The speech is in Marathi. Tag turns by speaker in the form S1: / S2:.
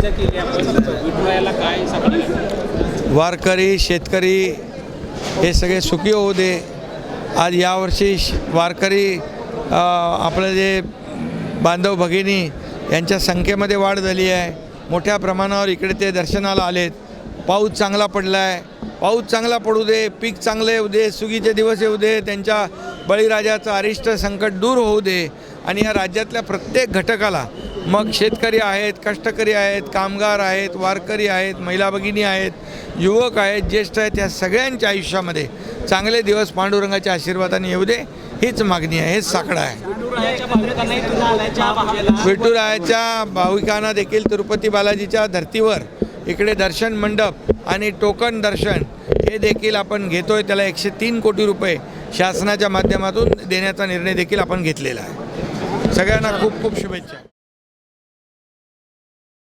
S1: पूजा केली आपण विठुरायाला काय सांगाल?
S2: वारकरी शेतकरी हे सगळे सुखी होऊ दे। आज यावर्षी वारकरी आपलं जे बांधव भगिनी यांच्या संख्येमध्ये वाढ झाली आहे। मोठ्या प्रमाणावर इकडे ते दर्शनाला आलेत। पाऊस चांगला पडला आहे, पाऊस चांगला पडू दे, पीक चांगले येऊ दे, सुगीचे दिवस येऊ दे, त्यांच्या बळीराजाचं अरिष्ट संकट दूर होऊ दे आणि या राज्यातल्या प्रत्येक घटकाला, मग शेतकरी आहेत, कष्टकरी आहेत, कामगार आहेत, वारकरी आहेत, महिला भगिनी आहेत, युवक आहेत, ज्येष्ठ आहेत, या सगळ्यांच्या आयुष्यामध्ये चांगले दिवस पांडुरंगाच्या आशीर्वादाने येऊ दे, हीच मागणी आहे, हेच साकडं आहे। विठुरायाच्या भाविकांना देखील तिरुपती बालाजीच्या धर्तीवर इकडे दर्शन मंडप आणि टोकन दर्शन हे देखील आपण घेतोय। त्याला 103 कोटी रुपये शासनाच्या माध्यमातून देण्याचा निर्णय देखील आपण घेतलेला आहे। सगळ्यांना खूप खूप शुभेच्छा।